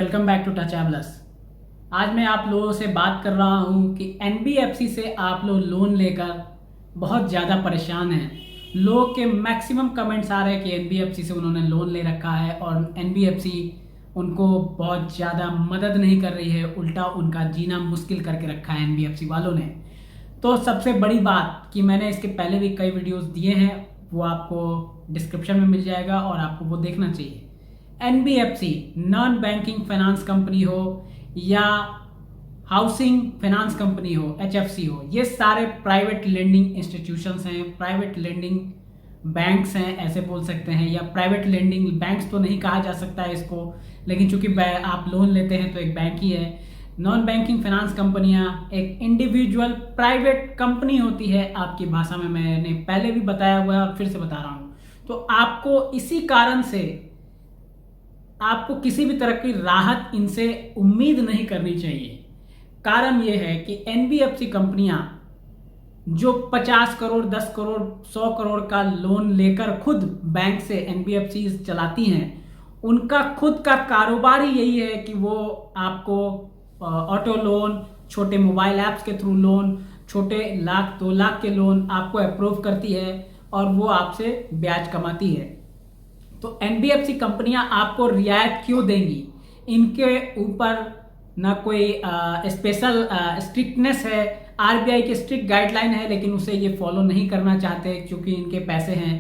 Welcome back to टचेबल्स। आज मैं आप लोगों से बात कर रहा हूं कि एनबीएफसी से आप लोग लोन लेकर बहुत ज़्यादा परेशान हैं। लोगों के मैक्सिमम कमेंट्स आ रहे हैं कि एनबीएफसी से उन्होंने लोन ले रखा है और एनबीएफसी उनको बहुत ज़्यादा मदद नहीं कर रही है, उल्टा उनका जीना मुश्किल करके रखा है एनबीएफसी वालों ने। तो सबसे बड़ी बात कि मैंने इसके पहले भी कई वीडियोस दिए हैं, वो आपको डिस्क्रिप्शन में मिल जाएगा और आपको वो देखना चाहिए। NBFC non banking finance company हो या हाउसिंग फाइनेंस कंपनी हो, एचएफसी हो, ये सारे प्राइवेट लेंडिंग इंस्टीट्यूशंस हैं, प्राइवेट लेंडिंग बैंक्स हैं ऐसे बोल सकते हैं, या प्राइवेट लेंडिंग बैंक्स तो नहीं कहा जा सकता है इसको, लेकिन चूंकि आप लोन लेते हैं तो एक बैंक ही है। नॉन बैंकिंग फाइनेंस कंपनियां एक इंडिविजुअल प्राइवेट कंपनी होती है आपकी भाषा में, मैंने पहले भी बताया हुआ है और फिर से बता रहा हूं। तो आपको इसी कारण से आपको किसी भी तरह की राहत इनसे उम्मीद नहीं करनी चाहिए। कारण यह है कि एनबीएफसी कंपनियां जो 50 करोड़, 10 करोड़, 100 करोड़ का लोन लेकर खुद बैंक से एनबीएफसी चलाती हैं, उनका खुद का कारोबार ही यही है कि वो आपको ऑटो लोन, छोटे मोबाइल ऐप्स के थ्रू लोन, छोटे 1 लाख 2 लाख के लोन आपको अप्रूव करती है और वो आपसे ब्याज कमाती है। तो एनबीएफसी कंपनियां आपको रियायत क्यों देंगी? इनके ऊपर ना कोई स्पेशल स्ट्रिक्टनेस है, आरबीआई की स्ट्रिक्ट गाइडलाइन है, लेकिन उसे ये फॉलो नहीं करना चाहते क्योंकि इनके पैसे हैं।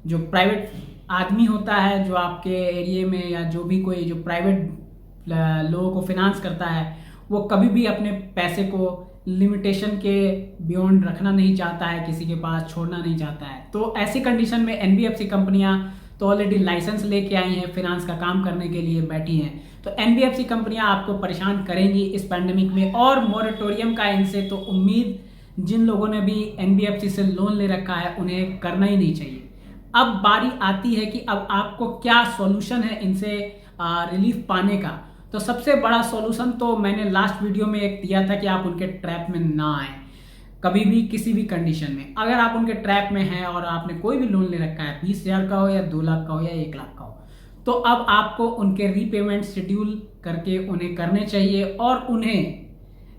जो प्राइवेट आदमी होता है जो आपके एरिए में, या जो भी कोई जो प्राइवेट लोगों को फिनांस करता है, वो कभी भी अपने पैसे को लिमिटेशन के बियॉन्ड रखना नहीं चाहता है, किसी के पास छोड़ना नहीं चाहता है। तो ऐसी कंडीशन में एनबीएफसी कंपनियां तो ऑलरेडी लाइसेंस लेके आई हैं, फिनांस का काम करने के लिए बैठी हैं। तो एनबीएफसी कंपनियां आपको परेशान करेंगी इस पैंडेमिक में, और मॉरेटोरियम का इनसे तो उम्मीद जिन लोगों ने भी एनबीएफसी से लोन ले रखा है उन्हें करना ही नहीं चाहिए। अब बारी आती है कि अब आपको क्या सॉल्यूशन है इनसे रिलीफ पाने का। तो सबसे बड़ा सॉल्यूशन तो मैंने लास्ट वीडियो में एक दिया था कि आप उनके ट्रैप में ना आए कभी भी, किसी भी कंडीशन में। अगर आप उनके ट्रैप में हैं और आपने कोई भी लोन ले रखा है, 20,000 का हो या 2 लाख का हो या 1 लाख का हो, तो अब आपको उनके रीपेमेंट शेड्यूल करके उन्हें करने चाहिए, और उन्हें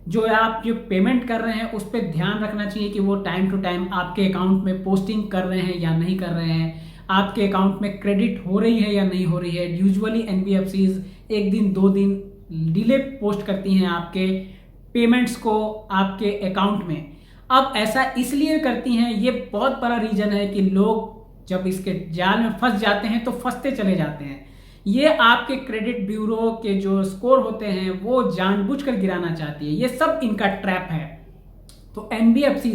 जो आप जो पेमेंट कर रहे हैं उस पर ध्यान रखना चाहिए कि वो टाइम टू टाइम आपके अकाउंट में पोस्टिंग कर रहे हैं या नहीं कर रहे हैं, आपके अकाउंट में क्रेडिट हो रही है या नहीं हो रही है। यूजुअली एनबीएफसीज 1 दिन 2 दिन डिले पोस्ट करती हैं आपके पेमेंट्स को आपके अकाउंट में। अब ऐसा इसलिए करती हैं, ये बहुत बड़ा रीजन है कि लोग जब इसके जाल में फंस जाते हैं तो फंसते चले जाते हैं। ये आपके क्रेडिट ब्यूरो के जो स्कोर होते हैं वो जानबूझकर गिराना चाहती है, ये सब इनका ट्रैप है। तो एनबीएफसी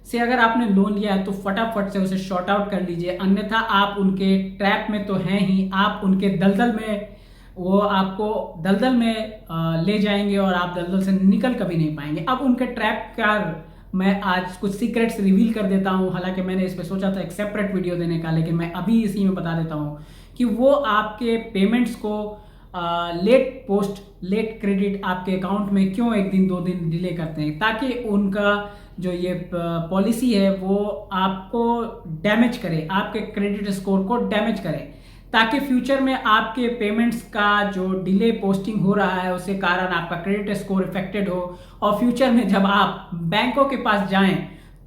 से अगर आपने लोन लिया है तो फटाफट से उसे शॉर्ट आउट कर लीजिए, अन्यथा आप उनके ट्रैप में तो हैं ही, आप उनके दलदल में, वो आपको दलदल में ले जाएंगे और आप दलदल से निकल कभी नहीं पाएंगे। अब उनके ट्रैप का मैं आज कुछ सीक्रेट्स रिवील कर देता हूं, हालांकि मैंने इस पे सोचा था एक सेपरेट वीडियो देने का, लेकिन मैं अभी इसी में बता देता हूं कि वो आपके पेमेंट्स को लेट क्रेडिट आपके अकाउंट में क्यों 1 दिन 2 दिन डिले करते हैं, ताकि उनका जो ये पॉलिसी है वो आपको डैमेज करे, आपके क्रेडिट स्कोर को डैमेज करे, ताकि फ्यूचर में आपके पेमेंट्स का जो डिले पोस्टिंग हो रहा है उसके कारण आपका क्रेडिट स्कोर इफेक्टेड हो, और फ्यूचर में जब आप बैंकों के पास जाएं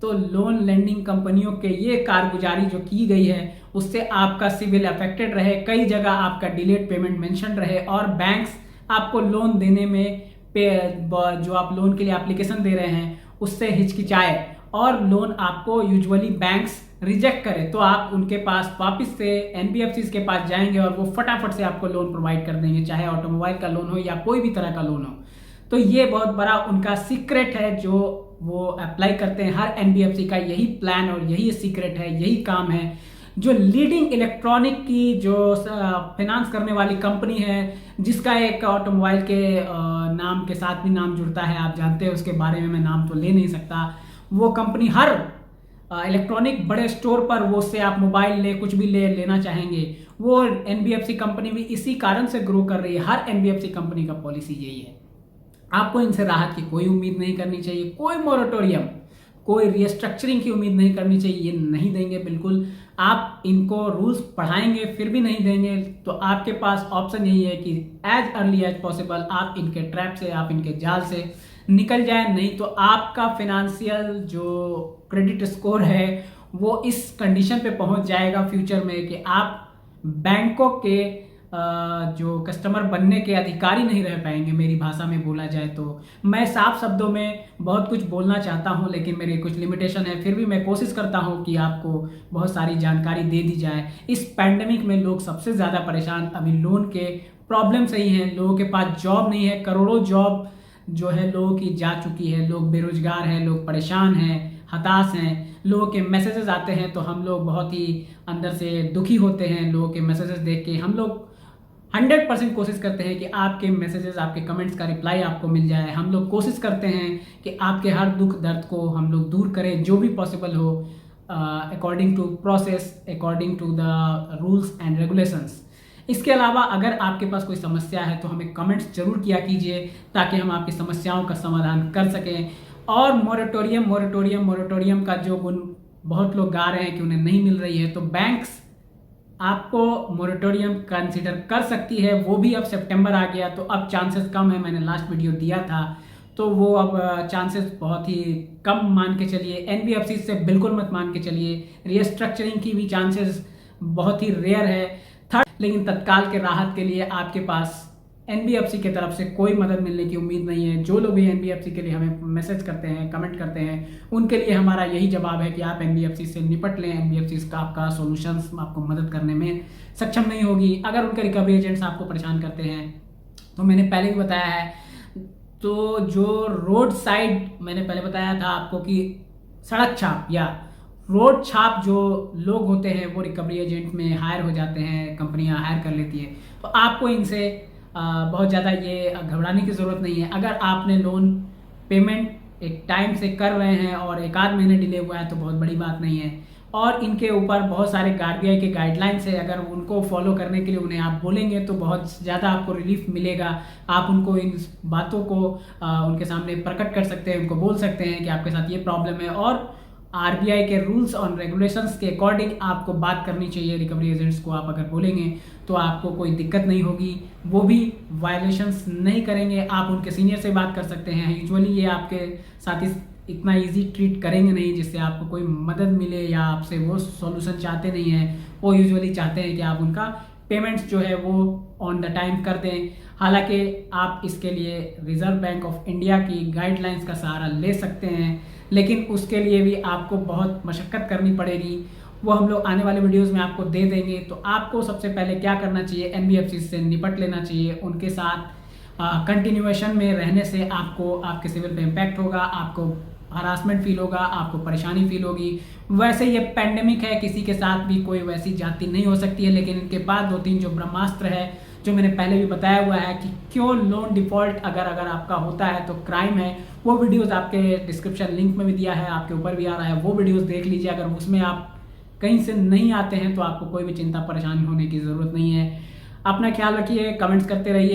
तो लोन लेंडिंग कंपनियों के ये कारगुजारी जो की गई है उससे आपका सिविल अफेक्टेड रहे, कई जगह आपका डिलेड पेमेंट मेंशन रहे, और बैंक्स आपको लोन देने में जो आप लोन के लिए एप्लीकेशन दे रहे हैं उससे हिचकिचाए और लोन आपको यूजुअली बैंक्स रिजेक्ट करे, तो आप उनके पास वापस से एनबीएफसी के पास जाएंगे और वो फटाफट से आपको लोन प्रोवाइड कर देंगे, चाहे ऑटोमोबाइल का लोन हो या कोई भी तरह का लोन हो। तो ये बहुत बड़ा उनका सीक्रेट है जो वो अप्लाई करते हैं। हर एनबीएफसी का यही प्लान और यही सीक्रेट है, यही काम है। जो लीडिंग इलेक्ट्रॉनिक की जो फाइनेंस करने वाली कंपनी है, जिसका एक ऑटोमोबाइल के नाम के साथ भी नाम जुड़ता है, आप जानते हैं उसके बारे में मैं नाम तो ले नहीं सकता, वो कंपनी हर इलेक्ट्रॉनिक बड़े स्टोर पर वो उससे आप मोबाइल ले, कुछ भी लेना चाहेंगे, वो एनबीएफसी कंपनी भी इसी कारण से ग्रो कर रही है। हर एनबीएफसी कंपनी का पॉलिसी यही है। आपको इनसे राहत की कोई उम्मीद नहीं करनी चाहिए, कोई मॉरेटोरियम, कोई रिस्ट्रक्चरिंग की उम्मीद नहीं करनी चाहिए, ये नहीं देंगे बिल्कुल। आप इनको रूल्स पढ़ाएंगे फिर भी नहीं देंगे, तो आपके पास ऑप्शन यही है कि एज अर्ली एज पॉसिबल आप इनके ट्रैप से, आप इनके जाल से निकल जाए। नहीं तो आपका फिनेंशियल जो क्रेडिट स्कोर है वो इस कंडीशन पे पहुंच जाएगा फ्यूचर में कि आप बैंकों के जो कस्टमर बनने के अधिकारी नहीं रह पाएंगे। मेरी भाषा में बोला जाए तो मैं साफ शब्दों में बहुत कुछ बोलना चाहता हूं, लेकिन मेरी कुछ लिमिटेशन है, फिर भी मैं कोशिश करता हूं कि आपको बहुत सारी जानकारी दे दी जाए। इस पैंडेमिक में लोग सबसे ज़्यादा परेशान अभी लोन के प्रॉब्लम से ही हैं। लोगों के पास जॉब नहीं है, करोड़ों जॉब जो है लोगों की जा चुकी है, लोग बेरोजगार हैं, लोग परेशान हैं, हताश हैं। लोगों के मैसेजेस आते हैं तो हम लोग बहुत ही अंदर से दुखी होते हैं। लोगों के मैसेजेस देख के हम लोग 100% कोशिश करते हैं कि आपके मैसेजेस, आपके कमेंट्स का रिप्लाई आपको मिल जाए। हम लोग कोशिश करते हैं कि आपके हर दुख दर्द को हम लोग दूर करें, जो भी पॉसिबल हो, according to process, according to the rules and regulations. इसके अलावा अगर आपके पास कोई समस्या है तो हमें कमेंट्स जरूर किया कीजिए ताकि हम आपकी समस्याओं का समाधान कर सकें। और मोरेटोरियम का जो गुण बहुत लोग गा रहे हैं कि उन्हें नहीं मिल रही है, तो बैंक्स आपको मोरेटोरियम कंसिडर कर सकती है। वो भी अब सितंबर आ गया तो अब चांसेस कम है। मैंने लास्ट वीडियो दिया था तो वो अब चांसेस बहुत ही कम मान के चलिए। एनबीएफसी से बिल्कुल मत मान के चलिए। रीस्ट्रक्चरिंग की भी चांसेस बहुत ही रेयर है। लेकिन तत्काल के राहत के लिए आपके पास एनबीएफसी की तरफ से कोई मदद मिलने की उम्मीद नहीं है। जो लोग भी एनबीएफसी के लिए हमें मैसेज करते हैं, कमेंट करते हैं, उनके लिए हमारा यही जवाब है कि आप एनबीएफसी से निपट लें। एनबीएफसी का आपका सॉल्यूशंस आपको मदद करने में सक्षम नहीं होगी। अगर उनके रिकवरी एजेंट्स आपको परेशान करते हैं तो मैंने पहले भी बताया है, तो जो रोड साइड मैंने पहले बताया था आपको कि सड़क छाप या रोड छाप जो लोग होते हैं वो रिकवरी एजेंट में हायर हो जाते हैं, कंपनियां हायर कर लेती है। तो आपको इनसे बहुत ज़्यादा ये घबराने की ज़रूरत नहीं है। अगर आपने लोन पेमेंट एक टाइम से कर रहे हैं और एक आध महीने डिले हुआ है तो बहुत बड़ी बात नहीं है। और इनके ऊपर बहुत सारे आरबीआई के गाइडलाइंस है, अगर उनको फॉलो करने के लिए उन्हें आप बोलेंगे तो बहुत ज़्यादा आपको रिलीफ मिलेगा। आप उनको इन बातों को उनके सामने प्रकट कर सकते हैं, उनको बोल सकते हैं कि आपके साथ ये प्रॉब्लम है और आरबीआई के रूल्स और रेगुलेशंस के अकॉर्डिंग आपको बात करनी चाहिए। रिकवरी एजेंट्स को आप अगर बोलेंगे तो आपको कोई दिक्कत नहीं होगी, वो भी वायलेशंस नहीं करेंगे। आप उनके सीनियर से बात कर सकते हैं। यूजुअली ये आपके साथ इतना इजी ट्रीट करेंगे नहीं जिससे आपको कोई मदद मिले या आपसे वो सॉल्यूशन चाहते नहीं हैं। वो यूजुअली चाहते हैं कि आप उनका पेमेंट्स जो है वो ऑन द टाइम कर दें। हालांकि आप इसके लिए रिजर्व बैंक ऑफ इंडिया की गाइडलाइंस का सहारा ले सकते हैं, लेकिन उसके लिए भी आपको बहुत मशक्क़त करनी पड़ेगी। वो हम लोग आने वाले वीडियोस में आपको दे देंगे। तो आपको सबसे पहले क्या करना चाहिए, एनबीएफसी से निपट लेना चाहिए। उनके साथ कंटिन्यूएशन में रहने से आपको आपके सिविल पे इम्पैक्ट होगा, आपको हरासमेंट फील होगा, आपको परेशानी फील होगी। वैसे ये पैंडेमिक है, किसी के साथ भी कोई वैसी जाति नहीं हो सकती है, लेकिन इनके बाद 2-3 जो ब्रह्मास्त्र है जो मैंने पहले भी बताया हुआ है कि क्यों लोन डिफॉल्ट अगर आपका होता है तो क्राइम है, वो वीडियोस आपके डिस्क्रिप्शन लिंक में भी दिया है, आपके ऊपर भी आ रहा है, वो वीडियोस देख लीजिए। अगर उसमें आप कहीं से नहीं आते हैं तो आपको कोई भी चिंता परेशानी होने की ज़रूरत नहीं है। अपना ख्याल रखिए, कमेंट्स करते रहिए।